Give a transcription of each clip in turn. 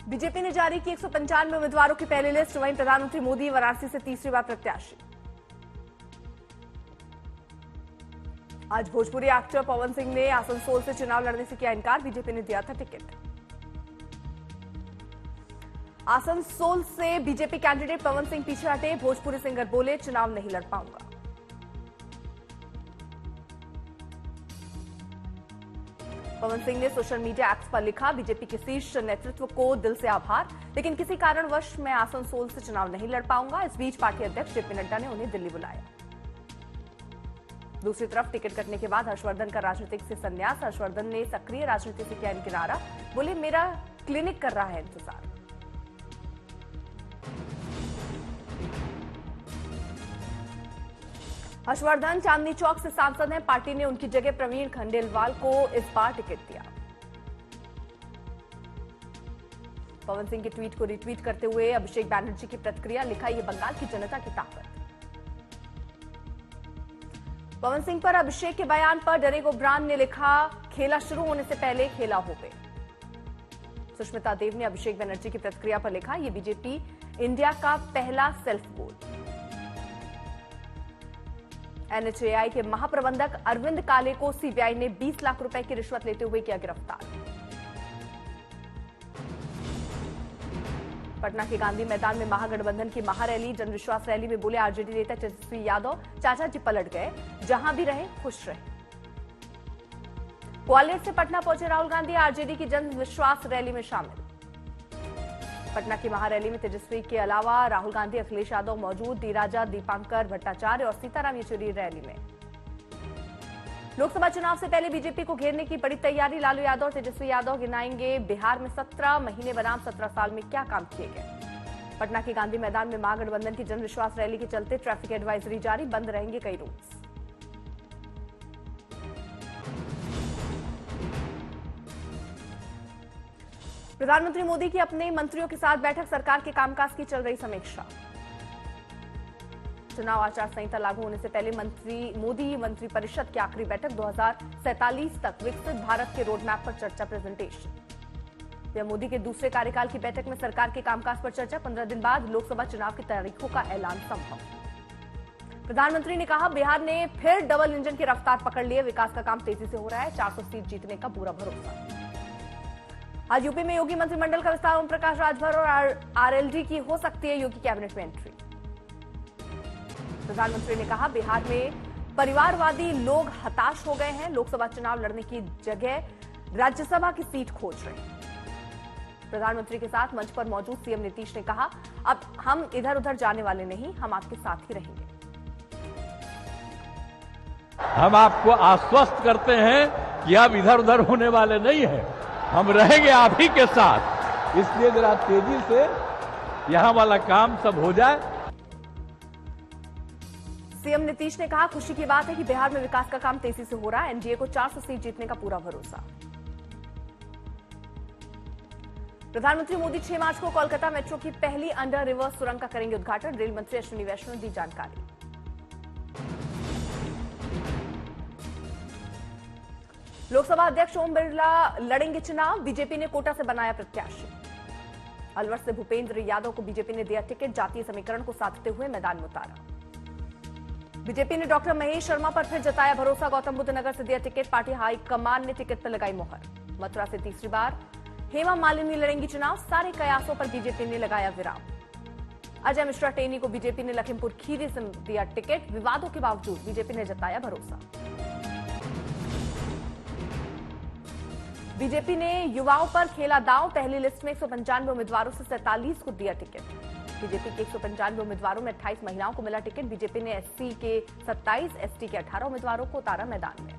BJP ने जारी की 195 उम्मीदवारों की पहली लिस्ट। वहीं प्रधानमंत्री मोदी वाराणसी से तीसरी बार प्रत्याशी। आज भोजपुरी एक्टर पवन सिंह ने आसनसोल से चुनाव लड़ने से किया इनकार। बीजेपी ने दिया था टिकट। आसनसोल से बीजेपी कैंडिडेट पवन सिंह पीछे हटे। भोजपुरी सिंगर बोले, चुनाव नहीं लड़ पाऊंगा। पवन सिंह ने सोशल मीडिया ऐप्स पर लिखा, बीजेपी के शीर्ष नेतृत्व को दिल से आभार, लेकिन किसी कारणवश मैं आसनसोल से चुनाव नहीं लड़ पाऊंगा। इस बीच पार्टी अध्यक्ष जेपी नड्डा ने उन्हें दिल्ली बुलाया। दूसरी तरफ टिकट कटने के बाद हर्षवर्धन का राजनीतिक से संन्यास। हर्षवर्धन ने सक्रिय राजनीति से किया किनारा। बोले, मेरा क्लिनिक कर रहा है इंतजार। हर्षवर्धन चांदनी चौक से सांसद हैं। पार्टी ने उनकी जगह प्रवीण खंडेलवाल को इस बार टिकट दिया। पवन सिंह के ट्वीट को रिट्वीट करते हुए अभिषेक बैनर्जी की प्रतिक्रिया, लिखा, ये बंगाल की जनता की ताकत। पवन सिंह पर अभिषेक के बयान पर डेरेक ओब्रायन ने लिखा, खेला शुरू होने से पहले खेला हो गए। सुष्मिता देव ने अभिषेक बैनर्जी की प्रतिक्रिया पर लिखा, ये बीजेपी इंडिया का पहला सेल्फ गोल। एनएचएआई के महाप्रबंधक अरविंद काले को सीबीआई ने 20 लाख रुपए की रिश्वत लेते हुए किया गिरफ्तार। पटना के गांधी मैदान में महागठबंधन की महारैली। जनविश्वास रैली में बोले आरजेडी नेता तेजस्वी यादव, चाचा जी पलट गए, जहां भी रहे खुश रहे। ग्वालियर से पटना पहुंचे राहुल गांधी आरजेडी की जनविश्वास रैली में शामिल। पटना की महारैली में तेजस्वी के अलावा राहुल गांधी, अखिलेश यादव मौजूद। डी राजा, दीपांकर भट्टाचार्य और सीताराम येचुरी रैली में। लोकसभा चुनाव से पहले बीजेपी को घेरने की बड़ी तैयारी। लालू यादव और तेजस्वी यादव गिनाएंगे बिहार में 17 महीने बनाम 17 साल में क्या काम किए गए। पटना के गांधी मैदान में महागठबंधन की जनविश्वास रैली के चलते ट्रैफिक एडवाइजरी जारी, बंद रहेंगे कई रूट्स। प्रधानमंत्री मोदी की अपने मंत्रियों के साथ बैठक। सरकार के कामकाज की चल रही समीक्षा। चुनाव आचार संहिता लागू होने से पहले मोदी मंत्रिपरिषद की आखिरी बैठक। 2047 तक विकसित भारत के रोडमैप पर चर्चा, प्रेजेंटेशन। यह मोदी के दूसरे कार्यकाल की बैठक में सरकार के कामकाज पर चर्चा। 15 दिन बाद लोकसभा चुनाव की तारीखों का ऐलान संभव। प्रधानमंत्री ने कहा, बिहार ने फिर डबल इंजन की रफ्तार पकड़ ली है। विकास का काम तेजी से हो रहा है। 400 सीट जीतने का पूरा भरोसा। आज यूपी में योगी मंत्रिमंडल का विस्तार। ओम प्रकाश राजभर और आरएलडी की हो सकती है योगी कैबिनेट में एंट्री। प्रधानमंत्री ने कहा, बिहार में परिवारवादी लोग हताश हो गए हैं। लोकसभा चुनाव लड़ने की जगह राज्यसभा की सीट खोज रहे हैं। प्रधानमंत्री के साथ मंच पर मौजूद सीएम नीतीश ने कहा, अब हम इधर उधर जाने वाले नहीं, हम आपके साथ ही रहेंगे। हम आपको आश्वस्त करते हैं कि आप इधर उधर होने वाले नहीं हैं, हम रहेंगे आप ही के साथ। इसलिए जरा तेजी से यहां वाला काम सब हो जाए। सीएम नीतीश ने कहा, खुशी की बात है कि बिहार में विकास का काम तेजी से हो रहा है। एनडीए को 400 सीट जीतने का पूरा भरोसा। प्रधानमंत्री मोदी 6 मार्च को कोलकाता मेट्रो की पहली अंडर रिवर सुरंग का करेंगे उद्घाटन। रेल मंत्री अश्विनी वैष्णव ने दी जानकारी। लोकसभा अध्यक्ष ओम बिरला लड़ेंगे चुनाव। बीजेपी ने कोटा से बनाया प्रत्याशी। अलवर से भूपेंद्र यादव को बीजेपी ने दिया टिकट। जातीय समीकरण को साधते हुए मैदान में उतारा। बीजेपी ने डॉक्टर महेश शर्मा पर फिर जताया भरोसा। गौतम बुद्ध नगर से दिया टिकट। पार्टी हाईकमान ने टिकट पर लगाई मुहर। मथुरा से तीसरी बार हेमा मालिनी लड़ेंगी चुनाव। सारे कयासों पर बीजेपी ने लगाया विराम। अजय मिश्रा टेनी को बीजेपी ने लखीमपुर खीरी से दिया टिकट। विवादों के बावजूद बीजेपी ने जताया भरोसा। बीजेपी ने युवाओं पर खेला दांव। पहली लिस्ट में 195 उम्मीदवारों से 47 को दिया टिकट। बीजेपी के 195 उम्मीदवारों में 28 महिलाओं को मिला टिकट। बीजेपी ने एससी के 27, एसटी के 18 उम्मीदवारों को उतारा मैदान में।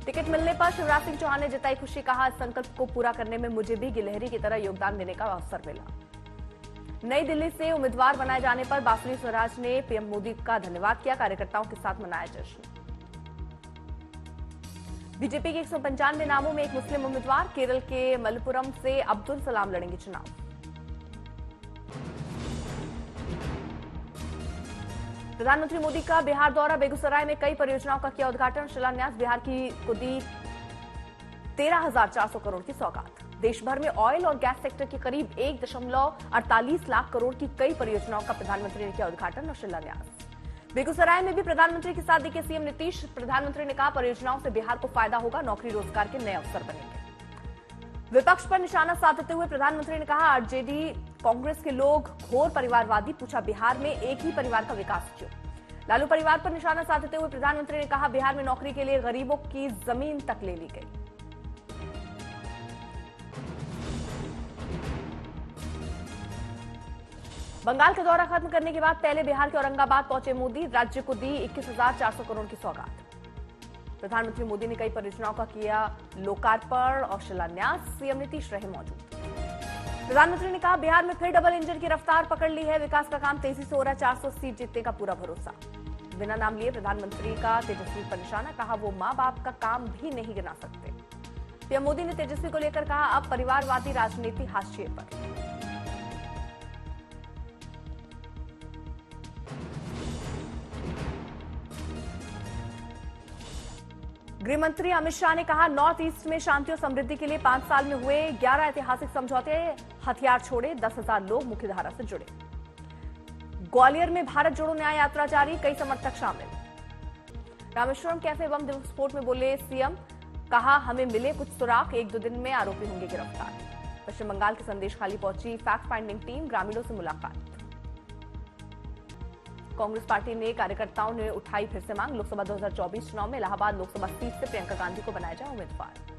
टिकट मिलने पर शिवराज सिंह चौहान ने जताई खुशी। कहा, इस संकल्प को पूरा करने में मुझे भी गिलहरी की तरह योगदान देने का अवसर मिला। नई दिल्ली से उम्मीदवार बनाए जाने पर बासुरी स्वराज ने पीएम मोदी का धन्यवाद किया। कार्यकर्ताओं के साथ मनाया जश्न। बीजेपी के 195 नामों में एक मुस्लिम उम्मीदवार। केरल के मलप्पुरम से अब्दुल सलाम लड़ेंगे चुनाव। प्रधानमंत्री मोदी का बिहार दौरा। बेगूसराय में कई परियोजनाओं का किया उद्घाटन। शिलान्यास। बिहार की को दी 13,400 करोड़ की सौगात। देश भर में ऑयल और गैस सेक्टर के करीब 1.48 लाख करोड़ की कई परियोजनाओं का प्रधानमंत्री ने किया उद्घाटन और शिलान्यास। बेगूसराय में भी प्रधानमंत्री के साथ दिखे सीएम नीतीश। प्रधानमंत्री ने कहा, परियोजनाओं से बिहार को फायदा होगा, नौकरी रोजगार के नए अवसर बनेंगे। विपक्ष पर निशाना साधते हुए प्रधानमंत्री ने कहा, आरजेडी कांग्रेस के लोग घोर परिवारवादी। पूछा, बिहार में एक ही परिवार का विकास क्यों? लालू परिवार पर निशाना साधते हुए प्रधानमंत्री ने कहा, बिहार में नौकरी के लिए गरीबों की जमीन तक ले ली गई। बंगाल का दौरा खत्म करने के बाद पहले बिहार के औरंगाबाद पहुंचे मोदी। राज्य को दी 21,400 करोड़ की सौगात। प्रधानमंत्री मोदी ने कई परियोजनाओं का किया लोकार्पण और शिलान्यास। सीएम नीतीश रहे मौजूद। प्रधानमंत्री ने कहा, बिहार में फिर डबल इंजन की रफ्तार पकड़ ली है। विकास का काम तेजी से हो रहा है। 400 सीट जीतने का पूरा भरोसा। बिना नाम लिए प्रधानमंत्री का तेजस्वी पर निशाना। कहा, वो मां बाप का काम भी नहीं गिना सकते। पीएम मोदी ने तेजस्वी को लेकर कहा, अब परिवारवादी राजनीति हाशिए पर। गृह मंत्री अमित शाह ने कहा, नॉर्थ ईस्ट में शांति और समृद्धि के लिए 5 साल में हुए 11 ऐतिहासिक समझौते। हथियार छोड़े, 10,000 लोग मुख्यधारा से जुड़े। ग्वालियर में भारत जोड़ो न्याय यात्रा जारी, कई समर्थक शामिल। रामेश्वरम कैफे बम विस्फोट में बोले सीएम, कहा, हमें मिले कुछ सुराग, 1-2 दिन में आरोपी होंगे गिरफ्तार। पश्चिम बंगाल के संदेशखाली पहुंची फैक्ट फाइंडिंग टीम, ग्रामीणों से मुलाकात। कांग्रेस पार्टी ने कार्यकर्ताओं ने उठाई फिर से मांग। लोकसभा 2024 चुनाव में इलाहाबाद लोकसभा सीट से प्रियंका गांधी को बनाया जाए उम्मीदवार।